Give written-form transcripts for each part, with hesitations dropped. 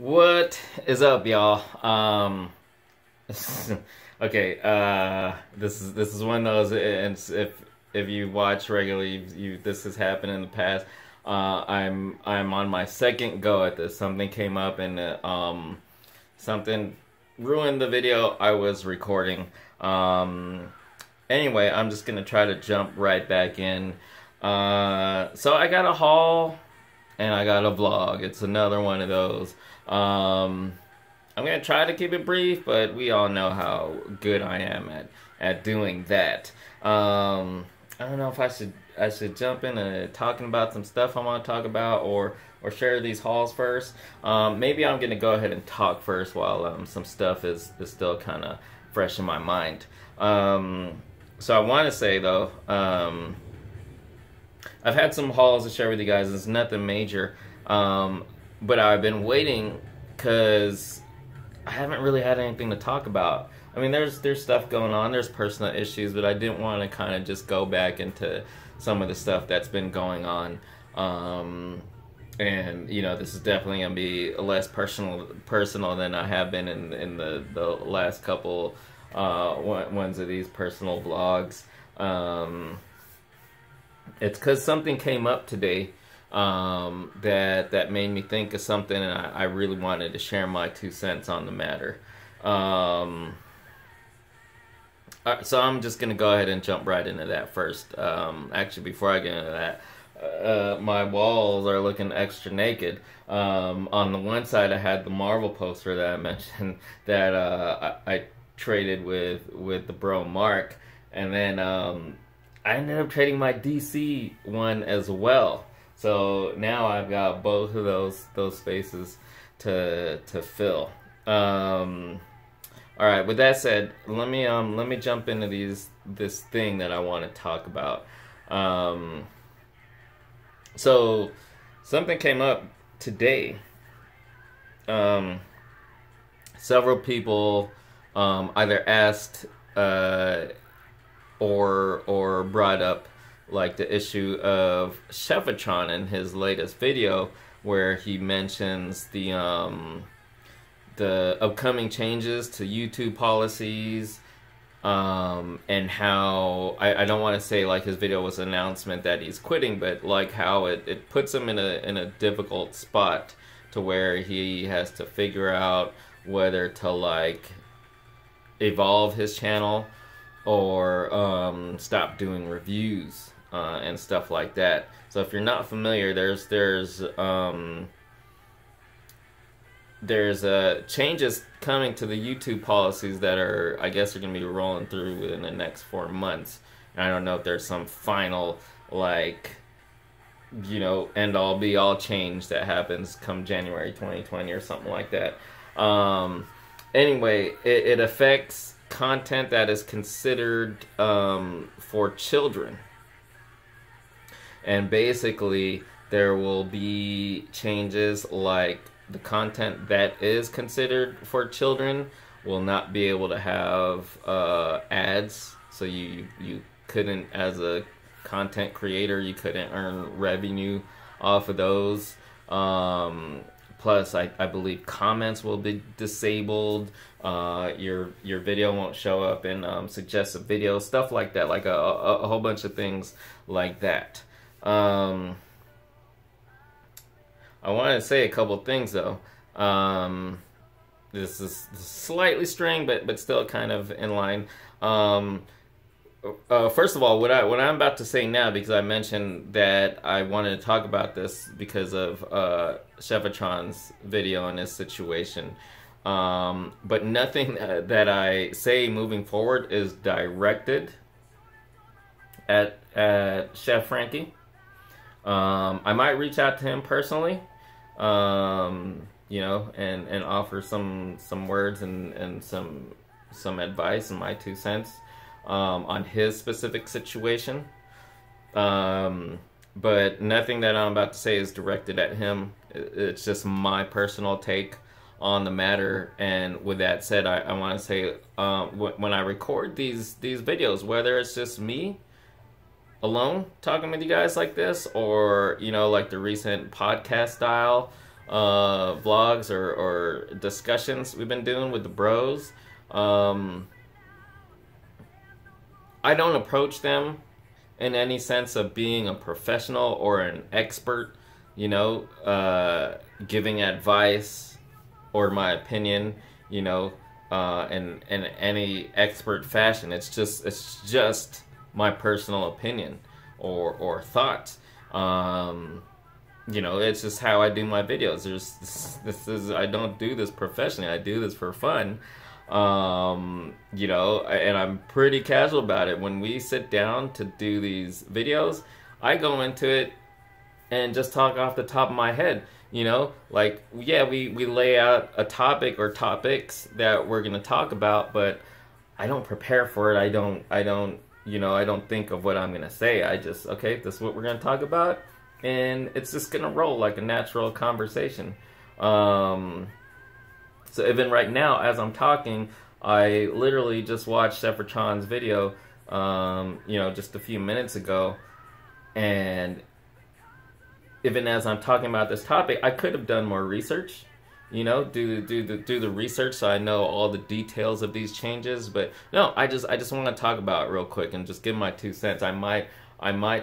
What is up, y'all? Okay, this is one of those, and if you watch regularly, you this has happened in the past. I'm on my second go at this. Something came up and something ruined the video I was recording. Anyway, I'm just gonna try to jump right back in. So I got a haul and I got a vlog. It's another one of those. I'm gonna try to keep it brief, but we all know how good I am at doing that. I don't know if I should jump into talking about some stuff I want to talk about, or share these hauls first. Maybe I'm gonna go ahead and talk first while some stuff is still kind of fresh in my mind. So I want to say though, I've had some hauls to share with you guys. It's nothing major, but I've been waiting because I haven't really had anything to talk about. I mean, there's stuff going on, there's personal issues, but I didn't want to kind of just go back into some of the stuff that's been going on. And you know, this is definitely gonna be less personal than I have been in the last couple ones of these personal vlogs. It's because something came up today that made me think of something, and I really wanted to share my 2 cents on the matter. So I'm just gonna go ahead and jump right into that first. Actually, before I get into that, my walls are looking extra naked. On the one side, I had the Marvel poster that I mentioned that I traded with the bro Mark, and then I ended up trading my DC one as well. So now I've got both of those spaces to fill. All right. With that said, let me jump into this thing that I want to talk about. So something came up today. Several people either asked or brought up like the issue of Chefatron in his latest video, where he mentions the upcoming changes to YouTube policies, and how I don't want to say like his video was an announcement that he's quitting, but like how it puts him in a difficult spot to where he has to figure out whether to like evolve his channel or stop doing reviews and stuff like that. So if you're not familiar, there's changes coming to the YouTube policies that I guess are going to be rolling through within the next 4 months. And I don't know if there's some final, like, you know, end all be all change that happens come January 2020 or something like that. Anyway, it affects content that is considered for children. And basically, there will be changes like the content that is considered for children will not be able to have ads. So you couldn't, as a content creator, you couldn't earn revenue off of those. Plus, I believe comments will be disabled. Your video won't show up in suggested videos, stuff like that, like a whole bunch of things like that. I wanted to say a couple things though. This is slightly strange, but still kind of in line. First of all, what I'm about to say now, because I mentioned that I wanted to talk about this because of Chefatron's video and his situation. But nothing that I say moving forward is directed at Chef Frankie. I might reach out to him personally, you know, and offer some words and some advice and my 2 cents on his specific situation. But nothing that I'm about to say is directed at him. It's just my personal take on the matter. And with that said, I want to say, when I record these videos, whether it's just me alone talking with you guys like this, or you know, like the recent podcast style vlogs or discussions we've been doing with the bros, I don't approach them in any sense of being a professional or an expert, you know, giving advice or my opinion, you know, in any expert fashion. It's just my personal opinion or thoughts. You know, it's just how I do my videos. I don't do this professionally. I do this for fun. You know, and I'm pretty casual about it. When we sit down to do these videos, I go into it and just talk off the top of my head. You know, like, yeah, we lay out a topic or topics that we're gonna talk about, but I don't prepare for it. I don't, you know, I don't think of what I'm gonna say. I just, okay, this is what we're gonna talk about, and it's just gonna roll like a natural conversation. So even right now, as I'm talking, I literally just watched Sephiroth's video, you know, just a few minutes ago, and even as I'm talking about this topic, I could have done more research, you know, do the research so I know all the details of these changes. But no, I just want to talk about it real quick and just give my 2 cents. I might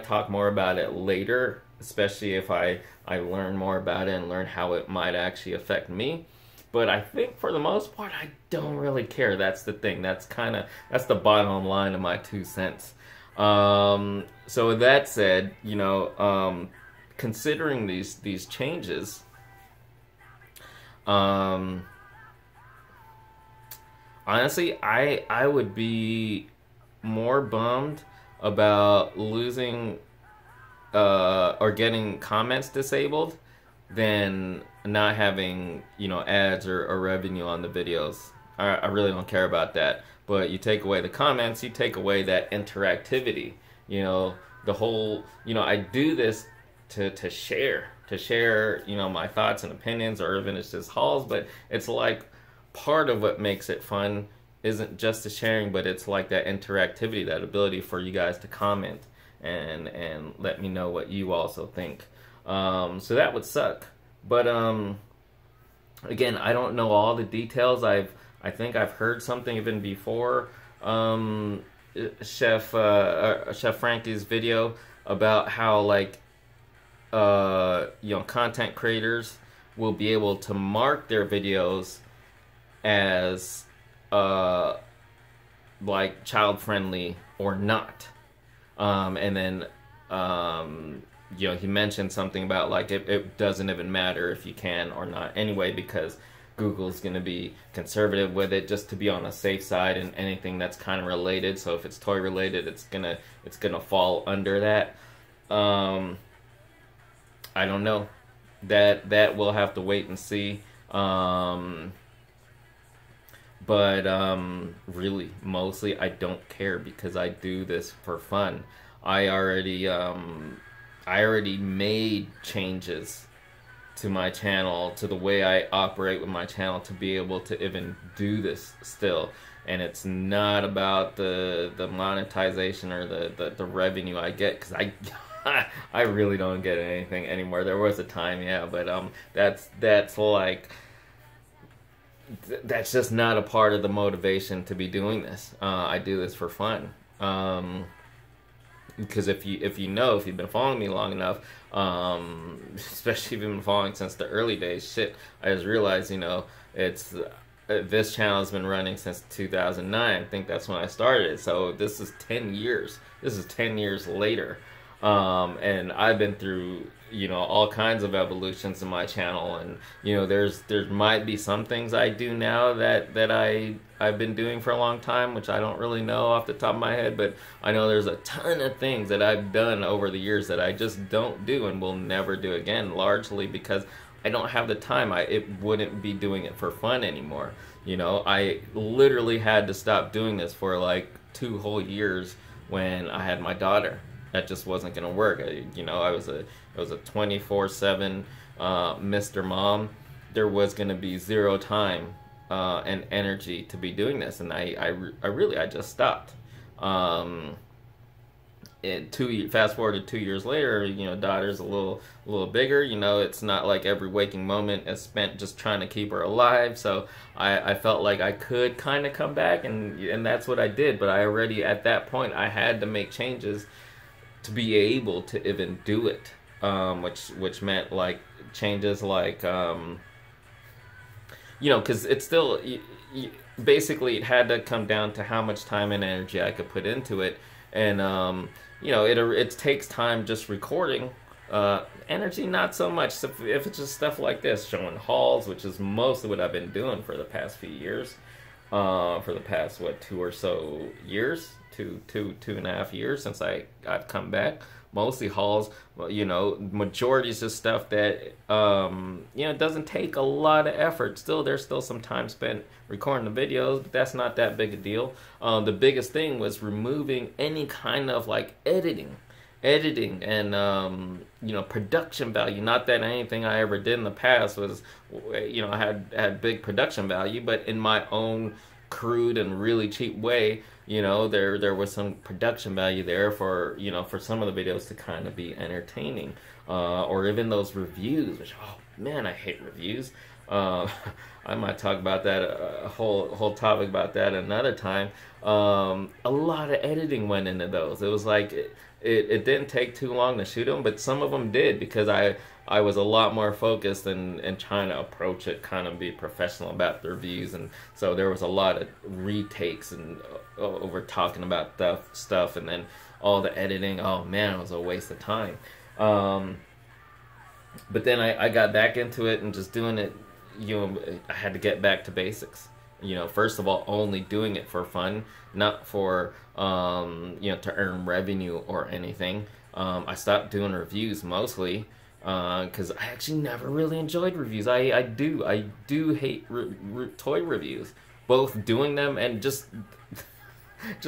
talk more about it later, especially if I learn more about it and learn how it might actually affect me. But I think for the most part, I don't really care. That's the thing. That's the bottom line of my 2 cents. So with that said, you know, considering these changes, honestly, I would be more bummed about losing or getting comments disabled than not having, you know, ads or revenue on the videos. I really don't care about that. But you take away the comments, you take away that interactivity. You know, the whole, you know, I do this to share, you know, my thoughts and opinions, or even it's just hauls, but it's like part of what makes it fun isn't just the sharing, but it's like that interactivity, that ability for you guys to comment and let me know what you also think. So that would suck. But again, I don't know all the details. I think I've heard something even before Chef Frankie's video about how, like, you know, content creators will be able to mark their videos as like child friendly or not, and then you know, he mentioned something about like it doesn't even matter if you can or not anyway, because Google's going to be conservative with it just to be on the safe side, and anything that's kind of related. So if it's toy related, it's gonna fall under that. I don't know. That we'll have to wait and see. But really, mostly I don't care because I do this for fun. I already made changes to my channel, to the way I operate with my channel, to be able to even do this still. And it's not about the monetization or the revenue I get, because I really don't get anything anymore. There was a time, yeah, but that's like, that's just not a part of the motivation to be doing this. I do this for fun. Because if you've been following me long enough, especially if you've been following since the early days, shit, I just realized, you know, it's this channel has been running since 2009. I think that's when I started. So this is 10 years. This is 10 years later. And I've been through, you know, all kinds of evolutions in my channel, and you know, there might be some things I do now that I've been doing for a long time, which I don't really know off the top of my head, but I know there's a ton of things that I've done over the years that I just don't do and will never do again, largely because I don't have the time. It wouldn't be doing it for fun anymore. You know, I literally had to stop doing this for like 2 whole years when I had my daughter. That just wasn't gonna work. You know, I was a 24/7 Mr. Mom. There was gonna be zero time and energy to be doing this, and I really just stopped. fast forward to 2 years later, you know, daughter's a little bigger. You know, it's not like every waking moment is spent just trying to keep her alive. So I felt like I could kind of come back, and that's what I did. But I already, at that point, I had to make changes to be able to even do it, which meant like changes like you know, because it's still basically it had to come down to how much time and energy I could put into it. And you know, it takes time just recording. Energy, not so much. So if it's just stuff like this, showing hauls, which is mostly what I've been doing for the past few years, for the past what 2.5 years since I've come back. Mostly hauls, you know, majority is just stuff that you know, doesn't take a lot of effort. Still, there's still some time spent recording the videos, but that's not that big a deal. The biggest thing was removing any kind of like editing and you know, production value. Not that anything I ever did in the past was, you know, I had big production value, but in my own crude and really cheap way, you know, there was some production value there for, you know, for some of the videos to kind of be entertaining, or even those reviews, which, oh man, I hate reviews. I might talk about that, a whole topic about that another time. A lot of editing went into those. It was like it didn't take too long to shoot them, but some of them did, because I was a lot more focused and trying to approach it, kind of be professional about the reviews, and so there was a lot of retakes and over talking about stuff, and then all the editing. Oh man, it was a waste of time. But then I got back into it and just doing it. You know, I had to get back to basics. You know, first of all, only doing it for fun, not for you know, to earn revenue or anything. I stopped doing reviews mostly because I actually never really enjoyed reviews. I do hate toy reviews, both doing them and just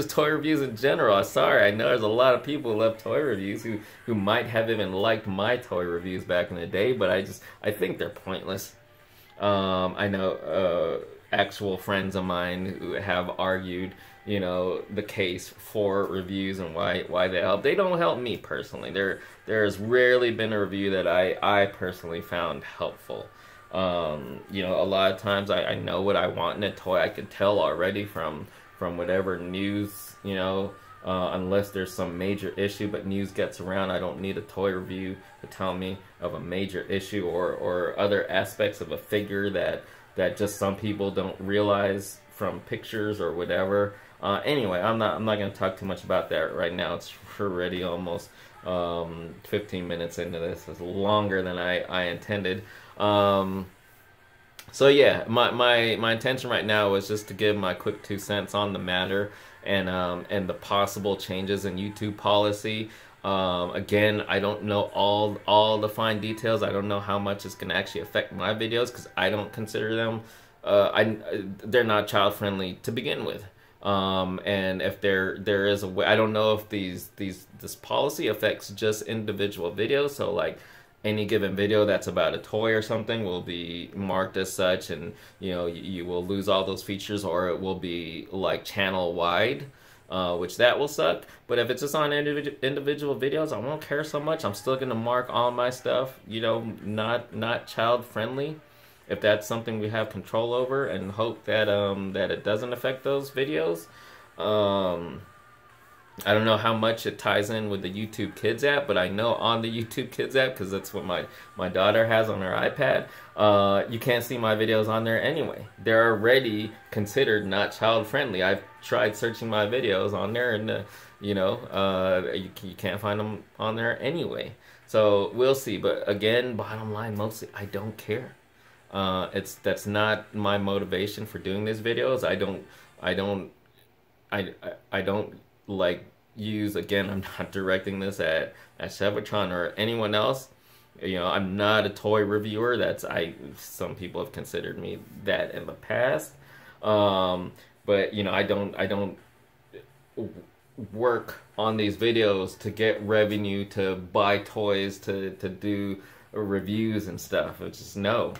toy reviews in general. I'm sorry, I know there's a lot of people who love toy reviews who might have even liked my toy reviews back in the day, but I think they're pointless. I know actual friends of mine who have argued, you know, the case for reviews and why they help. They don't help me personally. There has rarely been a review that I personally found helpful. You know, a lot of times I know what I want in a toy. I can tell already from whatever news, you know, unless there's some major issue, but news gets around. I don't need a toy review to tell me of a major issue or other aspects of a figure that just some people don't realize from pictures or whatever. Anyway, I'm not going to talk too much about that right now. It's already almost 15 minutes into this. It's longer than I intended. So yeah, my intention right now was just to give my quick 2 cents on the matter and the possible changes in YouTube policy. Again, I don't know all the fine details. I don't know how much it's going to actually affect my videos, because I don't consider them they're not child friendly to begin with. And if there is a way, I don't know if this policy affects just individual videos. So like any given video that's about a toy or something will be marked as such, and you know, you will lose all those features, or it will be like channel wide, which that will suck. But if it's just on individual videos, I won't care so much. I'm still gonna mark all my stuff, you know, not child friendly, if that's something we have control over, and hope that that it doesn't affect those videos. I don't know how much it ties in with the YouTube Kids app, but I know on the YouTube Kids app, because that's what my daughter has on her iPad, you can't see my videos on there anyway. They're already considered not child friendly. I've tried searching my videos on there, and you know, you can't find them on there anyway. So we'll see. But again, bottom line, mostly I don't care. That's not my motivation for doing these videos. I don't like use, again, I'm not directing this at Chevitron or anyone else. You know, I'm not a toy reviewer. Some people have considered me that in the past. But you know, I don't work on these videos to get revenue, to buy toys, to do reviews and stuff. It's just no.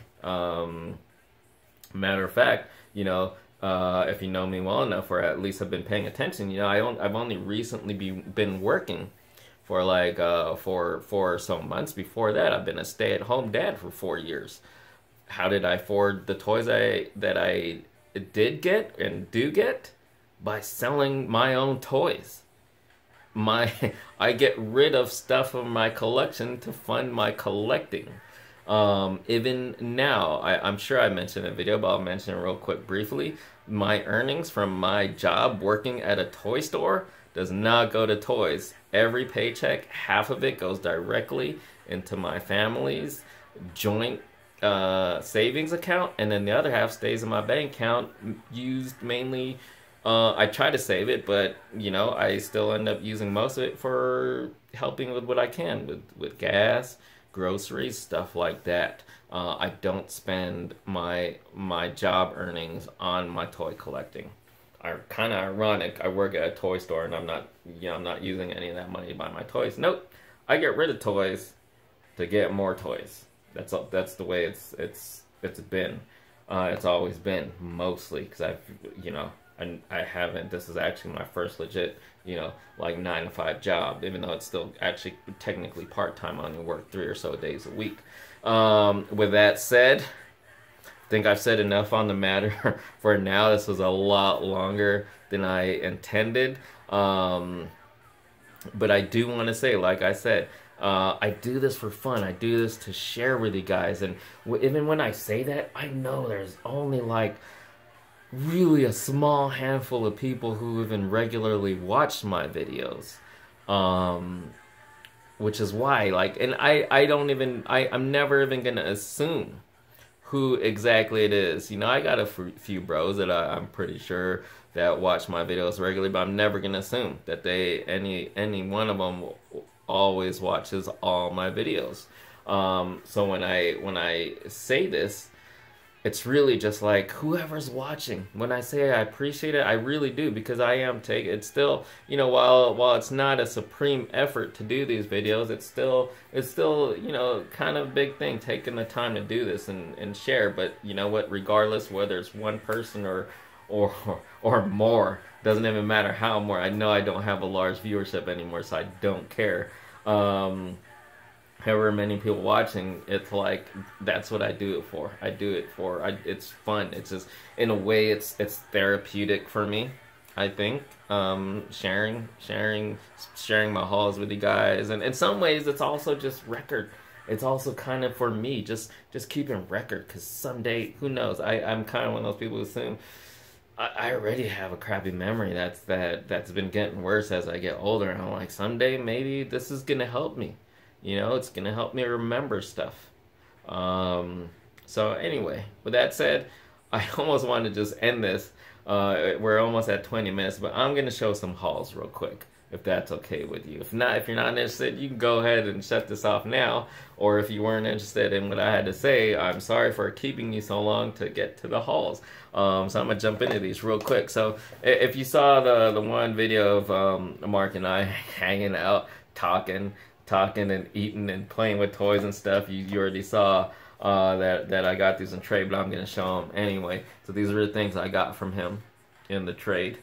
Matter of fact, you know, if you know me well enough, or at least have been paying attention, you know, I've only recently been working for like for 4 or so months. Before that, I've been a stay-at-home dad for 4 years. How did I afford the toys that I did get and do get? By selling my own toys. My I get rid of stuff from my collection to fund my collecting. Even now, I'm sure I mentioned in a video, but I'll mention it real quick briefly. My earnings from my job working at a toy store does not go to toys. Every paycheck, half of it goes directly into my family's joint savings account, and then the other half stays in my bank account, used mainly. I try to save it, but you know, I still end up using most of it for helping with what I can with gas, groceries, stuff like that. I don't spend my job earnings on my toy collecting. Kind of ironic. I work at a toy store and I'm not using any of that money to buy my toys. Nope. I get rid of toys to get more toys. That's the way it's been. It's always been, mostly, because I haven't. This is actually my first legit, like 9 to 5 job, even though it's still actually technically part-time. I only work 3 or so days a week. With that said, I think I've said enough on the matter for now. This was a lot longer than I intended. But I do want to say, like I said, I do this for fun. I do this to share with you guys. And even when I say that, I know there's only like really a small handful of people who even regularly watch my videos. Which is why, and I'm never even going to assume who exactly it is. I got a few bros that I'm pretty sure that watch my videos regularly, but I'm never going to assume that any one of them always watches all my videos. So when I say this, it's really just like whoever's watching. When I say I appreciate it, I really do, because I am taking it's still, while it's not a supreme effort to do these videos, it's still kind of a big thing, taking the time to do this and share. But you know what, regardless whether it's one person or more, doesn't even matter how more. I know I don't have a large viewership anymore, so I don't care. However many people watching, it's like, that's what I do it for. I do it for, it's fun. It's just, in a way, it's therapeutic for me, I think. Sharing my hauls with you guys. And in some ways, it's also just record. It's also kind of for me, just keeping record, because someday, who knows? I'm kind of one of those people who assume, I already have a crappy memory that's been getting worse as I get older. And I'm like, someday, maybe this is going to help me. It's going to help me remember stuff. So anyway, with that said, I almost wanted to just end this. We're almost at 20 minutes, but I'm going to show some hauls real quick, if that's okay with you. If you're not interested, you can go ahead and shut this off now. Or if you weren't interested in what I had to say, I'm sorry for keeping you so long to get to the hauls. So I'm going to jump into these real quick. So if you saw the one video of Mark and I hanging out, talking and eating and playing with toys and stuff, you already saw that I got these in trade, but I'm going to show them anyway. So these are the things I got from him in the trade.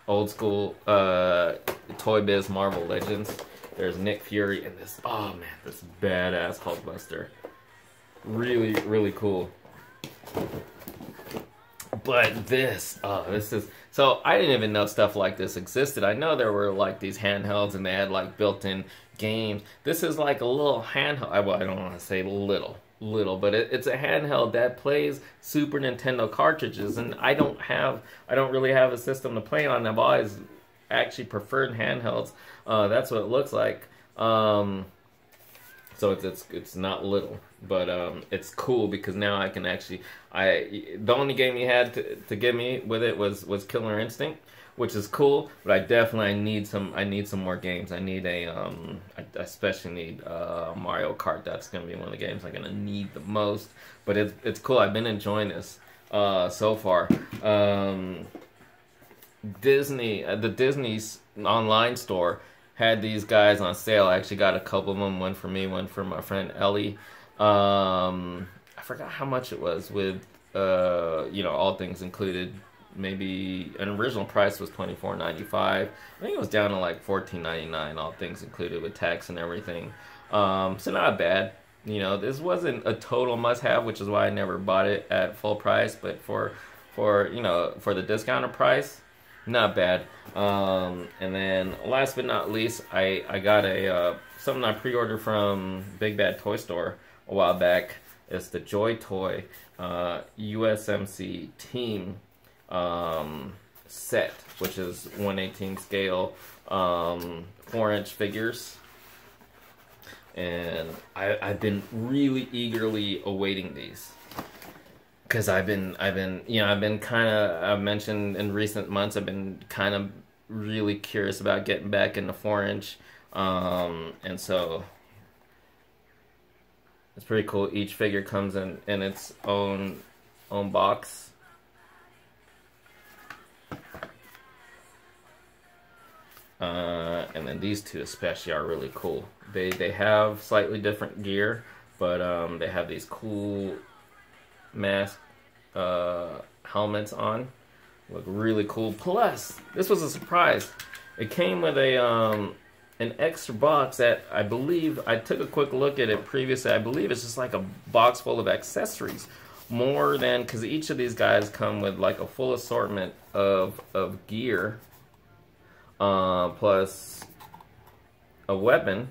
Old school Toy Biz Marvel Legends. There's Nick Fury and this, oh man, this badass Hulkbuster. Really, really cool. But this is, so I didn't even know stuff like this existed. I know there were like these handhelds and they had like built-in games. This is like a little handheld. Well, I don't want to say little, but it's a handheld that plays Super Nintendo cartridges, and I don't really have a system to play on. I've always actually preferred handhelds. That's what it looks like. So it's not little, but it's cool because now I can actually, the only game you had to get me with it was Killer Instinct, which is cool, but I need some more games. I especially need Mario Kart. That's gonna be one of the games I'm gonna need the most. But it's cool. I've been enjoying this so far. The Disney's online store had these guys on sale. I actually got a couple of them, one for me, one for my friend Ellie. I forgot how much it was with, all things included, maybe an original price was $24.95. I think it was down to like $14.99, all things included with tax and everything. So not bad. You know, this wasn't a total must-have, which is why I never bought it at full price. But for you know, for the discounted price, not bad. And then last but not least, I got a something I pre-ordered from Big Bad Toy Store a while back. It's the JoyToy USMC Team set, which is 1/18 scale 4-inch figures. And I've been really eagerly awaiting these, because I've been kind of, I've mentioned in recent months, I've been kind of really curious about getting back into 4-inch, and so it's pretty cool. Each figure comes in its own box. And then these two especially are really cool. They have slightly different gear, but they have these cool mask helmets on. Look really cool. Plus, this was a surprise. It came with a an extra box that I believe, I took a quick look at it previously. I believe it's just like a box full of accessories. More than, because each of these guys come with like a full assortment of gear. Plus a weapon,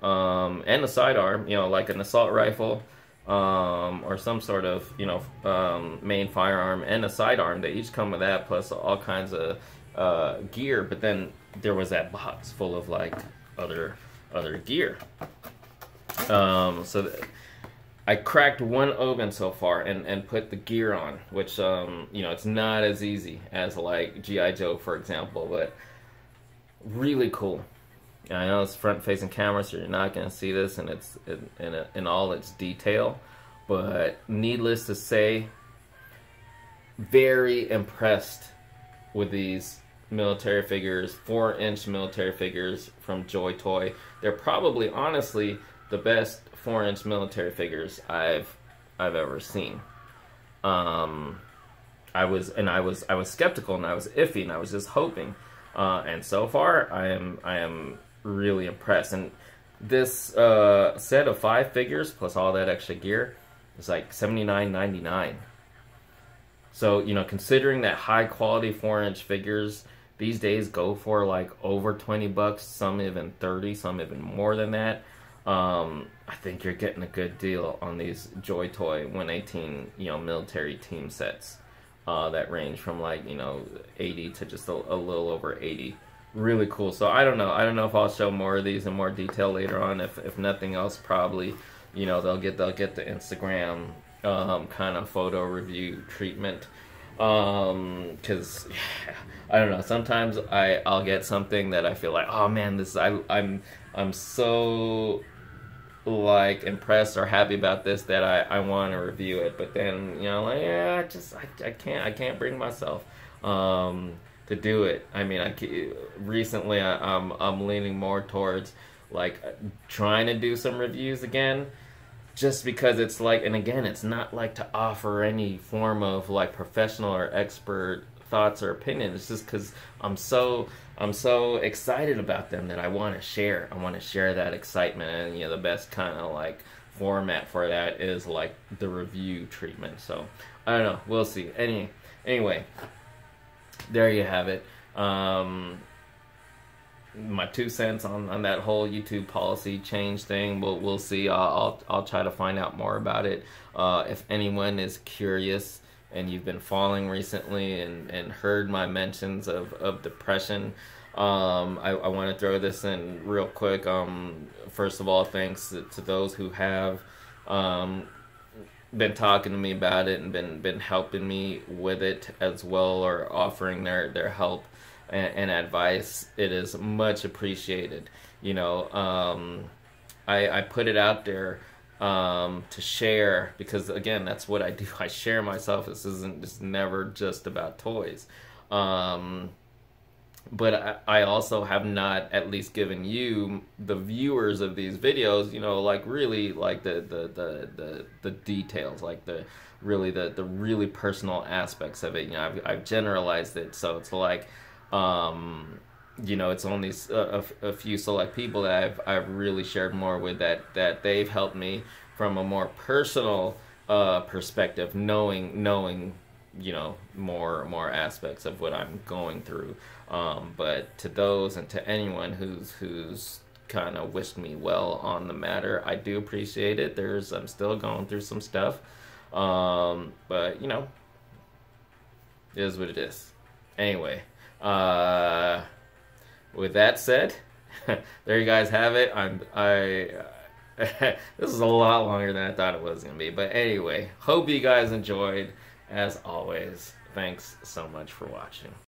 and a sidearm, you know, like an assault rifle, or some sort of, you know, main firearm, and a sidearm. They each come with that, plus all kinds of gear. But then there was that box full of like other gear. So I cracked one open so far and put the gear on, which, you know, it's not as easy as like G.I. Joe, for example, but really cool. I know it's front-facing camera, so you're not going to see this in its in all its detail, but needless to say, very impressed with these military figures, 4-inch military figures from JoyToy. They're probably, honestly, the best 4-inch military figures I've ever seen. I was skeptical, and I was iffy, and I was just hoping. And so far, I am really impressed. And this set of 5 figures plus all that extra gear is like $79.99. So, you know, considering that high quality 4-inch figures these days go for like over 20 bucks, some even 30, some even more than that, I think you're getting a good deal on these JoyToy 1/18, you know, military team sets. That range from like, you know, 80 to just a little over 80. Really cool. So I don't know if I'll show more of these in more detail later on. If nothing else, probably, you know, they'll get the Instagram kind of photo review treatment. Because I don't know, sometimes I'll get something that I feel like, oh man, this I'm so like impressed or happy about this that I want to review it, but then, you know, like, yeah, I can't bring myself to do it. I mean, recently I'm leaning more towards like trying to do some reviews again, just because it's like, and again, it's not like to offer any form of like professional or expert thoughts or opinions. It's just because I'm so excited about them that I want to share. I want to share that excitement, and, you know, the best kind of like format for that is like the review treatment. So I don't know, we'll see. Anyway, there you have it. My 2 cents on that whole YouTube policy change thing. We'll see. I'll try to find out more about it. If anyone is curious and you've been following recently and heard my mentions of depression, I want to throw this in real quick. First of all, thanks to those who have been talking to me about it and been helping me with it as well, or offering their help and advice. It is much appreciated. You know, I put it out there to share, because again, that's what I do. I share myself. This isn't just never just about toys. but I also have not at least given you, the viewers of these videos, you know, like really like the details, like the really personal aspects of it. You know, I've generalized it, so it's like, you know, it's only a few select people that I've really shared more with, that they've helped me from a more personal perspective, knowing you know, more aspects of what I'm going through. But to those and to anyone who's kind of wished me well on the matter, I do appreciate it. I'm still going through some stuff, but you know, it is what it is. Anyway, with that said, there you guys have it. This is a lot longer than I thought it was gonna be, but anyway, hope you guys enjoyed. As always, thanks so much for watching.